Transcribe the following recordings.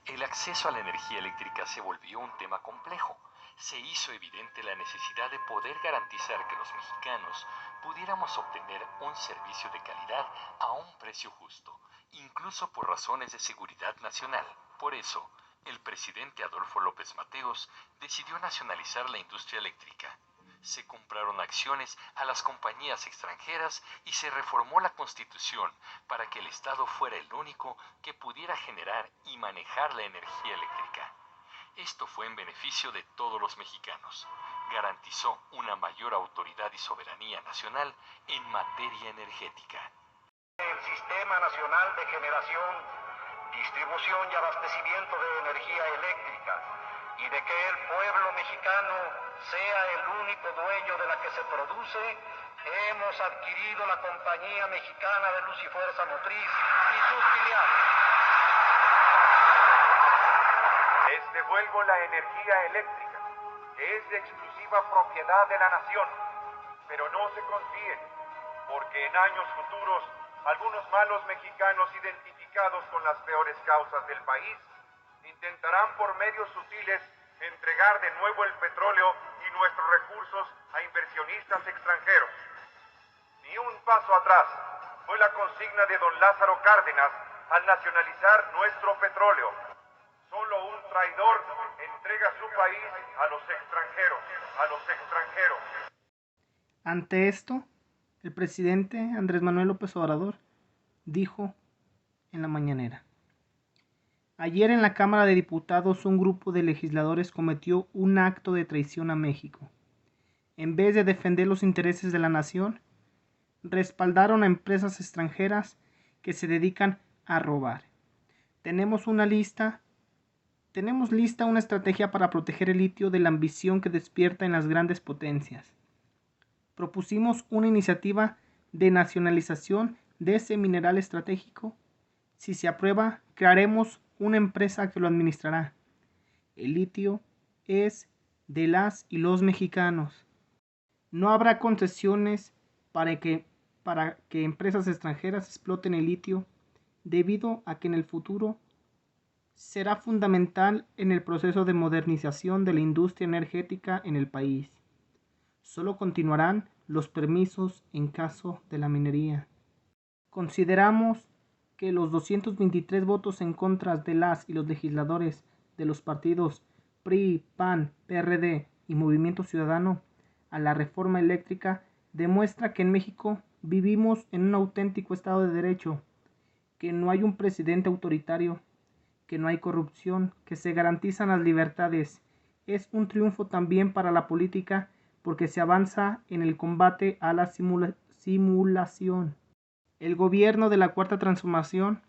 El acceso a la energía eléctrica se volvió un tema complejo. Se hizo evidente la necesidad de poder garantizar que los mexicanos pudiéramos obtener un servicio de calidad a un precio justo, incluso por razones de seguridad nacional. Por eso, el presidente Adolfo López Mateos decidió nacionalizar la industria eléctrica. Se compraron acciones a las compañías extranjeras y se reformó la Constitución para que el Estado fuera el único que pudiera generar y manejar la energía eléctrica. Esto fue en beneficio de todos los mexicanos. Garantizó una mayor autoridad y soberanía nacional en materia energética. El Sistema Nacional de Generación, Distribución y Abastecimiento de Energía Eléctrica, y de que el pueblo mexicano sea el único dueño de la que se produce, hemos adquirido la Compañía Mexicana de Luz y Fuerza Motriz y sus filiales. Les devuelvo la energía eléctrica, que es de exclusiva propiedad de la nación. Pero no se confíen, porque en años futuros, algunos malos mexicanos identificados con las peores causas del país intentarán por medios sutiles entregar de nuevo el petróleo y nuestros recursos a inversionistas extranjeros. Ni un paso atrás fue la consigna de don Lázaro Cárdenas al nacionalizar nuestro petróleo. Solo un traidor entrega su país a los extranjeros. Ante esto, el presidente Andrés Manuel López Obrador dijo en la mañanera: ayer en la Cámara de Diputados un grupo de legisladores cometió un acto de traición a México. En vez de defender los intereses de la nación, respaldaron a empresas extranjeras que se dedican a robar. Tenemos lista una estrategia para proteger el litio de la ambición que despierta en las grandes potencias. Propusimos una iniciativa de nacionalización de ese mineral estratégico. Si se aprueba, crearemos una empresa que lo administrará. El litio es de las y los mexicanos. No habrá concesiones para que empresas extranjeras exploten el litio, debido a que en el futuro será fundamental en el proceso de modernización de la industria energética en el país. Solo continuarán los permisos en caso de la minería. Consideramos que los 223 votos en contra de las y los legisladores de los partidos PRI, PAN, PRD y Movimiento Ciudadano a la reforma eléctrica demuestra que en México vivimos en un auténtico Estado de Derecho, que no hay un presidente autoritario, que no hay corrupción, que se garantizan las libertades. Es un triunfo también para la política porque se avanza en el combate a la simulación. El gobierno de la Cuarta Transformación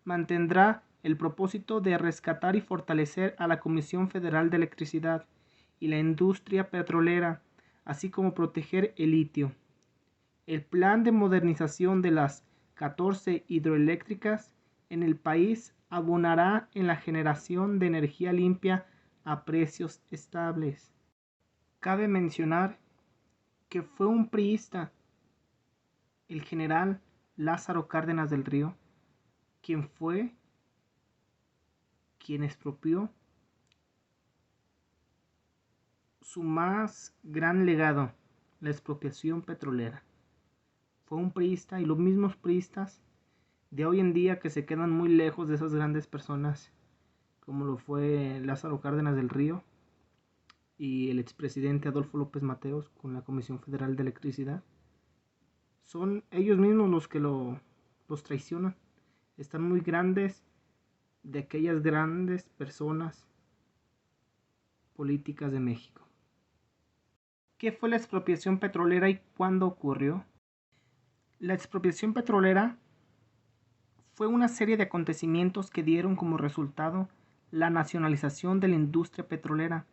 mantendrá el propósito de rescatar y fortalecer a la Comisión Federal de Electricidad y la industria petrolera, así como proteger el litio. El plan de modernización de las 14 hidroeléctricas en el país abonará en la generación de energía limpia a precios estables. Cabe mencionar que fue un priista, el general Lázaro Cárdenas del Río, quien expropió su más gran legado, la expropiación petrolera. Fue un priista, y los mismos priistas de hoy en día que se quedan muy lejos de esas grandes personas, como lo fue Lázaro Cárdenas del Río y el expresidente Adolfo López Mateos con la Comisión Federal de Electricidad, son ellos mismos los que los traicionan. Están muy grandes de aquellas grandes personas políticas de México. ¿Qué fue la expropiación petrolera y cuándo ocurrió? La expropiación petrolera fue una serie de acontecimientos que dieron como resultado la nacionalización de la industria petrolera,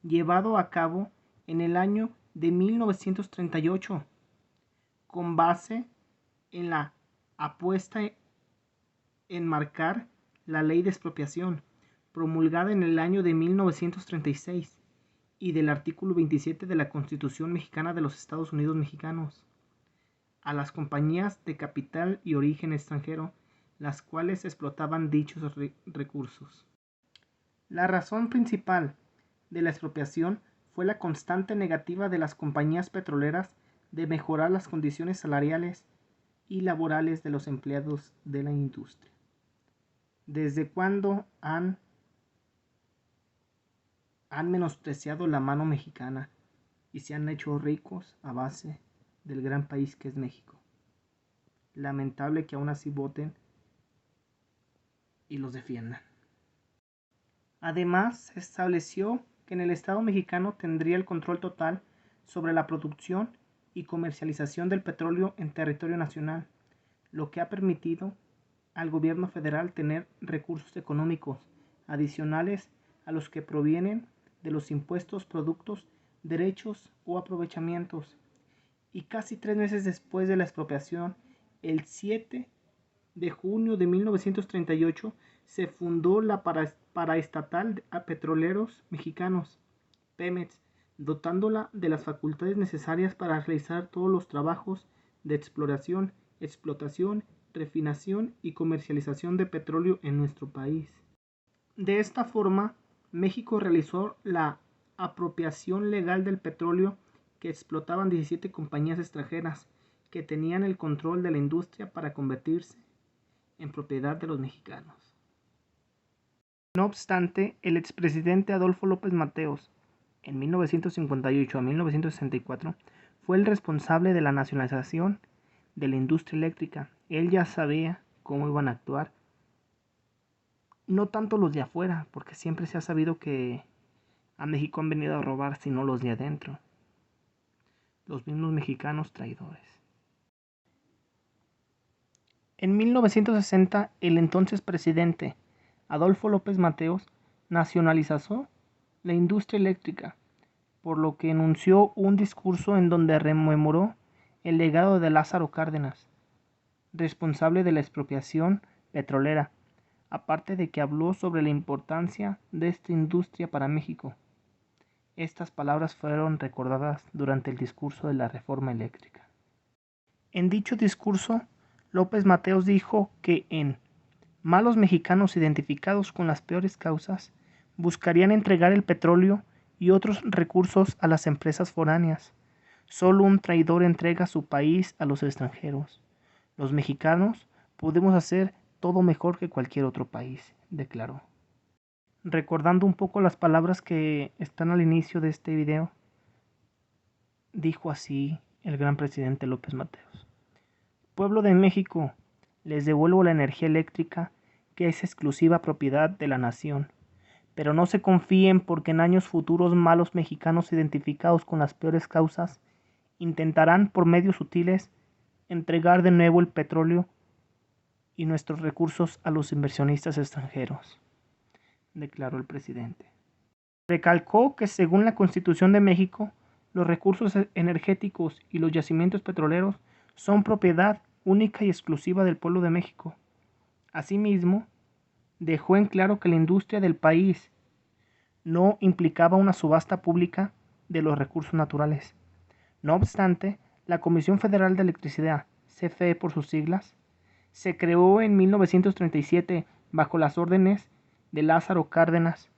llevado a cabo en el año de 1938, con base en la apuesta en marcar la ley de expropiación, promulgada en el año de 1936, y del artículo 27 de la Constitución Mexicana de los Estados Unidos Mexicanos, a las compañías de capital y origen extranjero, las cuales explotaban dichos recursos. La razón principal de la expropiación fue la constante negativa de las compañías petroleras de mejorar las condiciones salariales y laborales de los empleados de la industria. ¿Desde cuándo han menospreciado la mano mexicana y se han hecho ricos a base del gran país que es México? Lamentable que aún así voten y los defiendan. Además, se estableció que en el Estado mexicano tendría el control total sobre la producción y comercialización del petróleo en territorio nacional, lo que ha permitido al gobierno federal tener recursos económicos adicionales a los que provienen de los impuestos, productos, derechos o aprovechamientos. Y casi 3 meses después de la expropiación, el 7 de junio de 1938, se fundó la Paraestatal a Petróleos Mexicanos, Pemex, dotándola de las facultades necesarias para realizar todos los trabajos de exploración, explotación, refinación y comercialización de petróleo en nuestro país. De esta forma, México realizó la apropiación legal del petróleo que explotaban 17 compañías extranjeras que tenían el control de la industria para convertirse en propiedad de los mexicanos. No obstante, el expresidente Adolfo López Mateos, en 1958 a 1964, fue el responsable de la nacionalización de la industria eléctrica. Él ya sabía cómo iban a actuar. No tanto los de afuera, porque siempre se ha sabido que a México han venido a robar, sino los de adentro. Los mismos mexicanos traidores. En 1960, el entonces presidente Adolfo López Mateos nacionalizó la industria eléctrica, por lo que enunció un discurso en donde rememoró el legado de Lázaro Cárdenas, responsable de la expropiación petrolera, aparte de que habló sobre la importancia de esta industria para México. Estas palabras fueron recordadas durante el discurso de la reforma eléctrica. En dicho discurso, López Mateos dijo que en malos mexicanos identificados con las peores causas buscarían entregar el petróleo y otros recursos a las empresas foráneas. Solo un traidor entrega su país a los extranjeros. Los mexicanos podemos hacer todo mejor que cualquier otro país, declaró. Recordando un poco las palabras que están al inicio de este video, dijo así el gran presidente López Mateos: Pueblo de México, les devuelvo la energía eléctrica que es exclusiva propiedad de la nación, pero no se confíen porque en años futuros malos mexicanos identificados con las peores causas intentarán por medios sutiles entregar de nuevo el petróleo y nuestros recursos a los inversionistas extranjeros, declaró el presidente. Recalcó que según la Constitución de México, los recursos energéticos y los yacimientos petroleros son propiedad única y exclusiva del pueblo de México. Asimismo, dejó en claro que la industria del país no implicaba una subasta pública de los recursos naturales. No obstante, la Comisión Federal de Electricidad, CFE por sus siglas, se creó en 1937 bajo las órdenes de Lázaro Cárdenas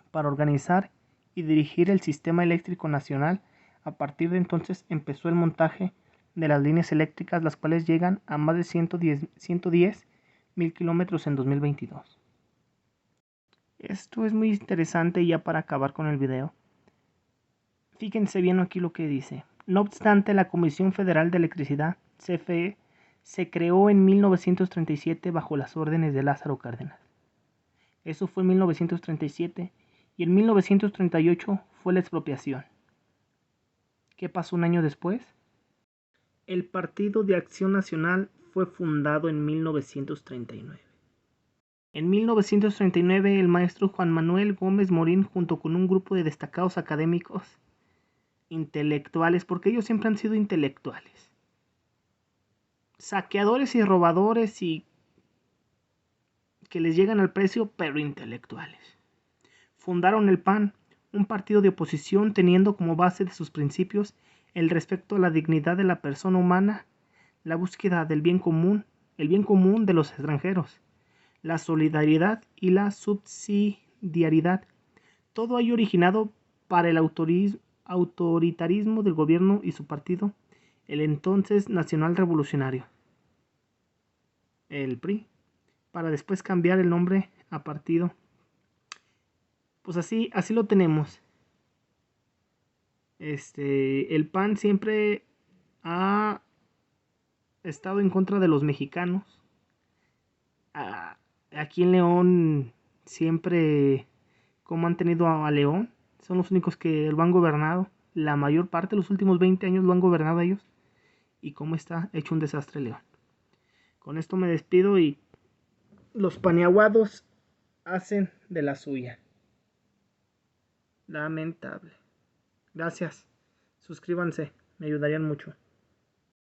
para organizar y dirigir el sistema eléctrico nacional. A partir de entonces empezó el montaje de las líneas eléctricas, las cuales llegan a más de 110,000 kilómetros en 2022. Esto es muy interesante, y ya para acabar con el video, fíjense bien aquí lo que dice. No obstante, la Comisión Federal de Electricidad, CFE, se creó en 1937 bajo las órdenes de Lázaro Cárdenas. Eso fue en 1937, y en 1938 fue la expropiación. ¿Qué pasó un año después? El Partido de Acción Nacional fue fundado en 1939. En 1939, el maestro Juan Manuel Gómez Morín, junto con un grupo de destacados académicos, intelectuales, porque ellos siempre han sido intelectuales, saqueadores y robadores y que les llegan al precio, pero intelectuales, fundaron el PAN, un partido de oposición teniendo como base de sus principios el respeto a la dignidad de la persona humana, la búsqueda del bien común, el bien común de los extranjeros, la solidaridad y la subsidiariedad. subsidiariedad. Todo ello originado para el autoritarismo del gobierno y su partido, el entonces Nacional Revolucionario, el PRI, para después cambiar el nombre a partido. Pues así lo tenemos. El PAN siempre ha estado en contra de los mexicanos. Aquí en León siempre, como han tenido a León, son los únicos que lo han gobernado. La mayor parte de los últimos 20 años lo han gobernado ellos. Y cómo está hecho un desastre León. Con esto me despido y los paneaguados hacen de la suya. Lamentable. Gracias. Suscríbanse, me ayudarían mucho.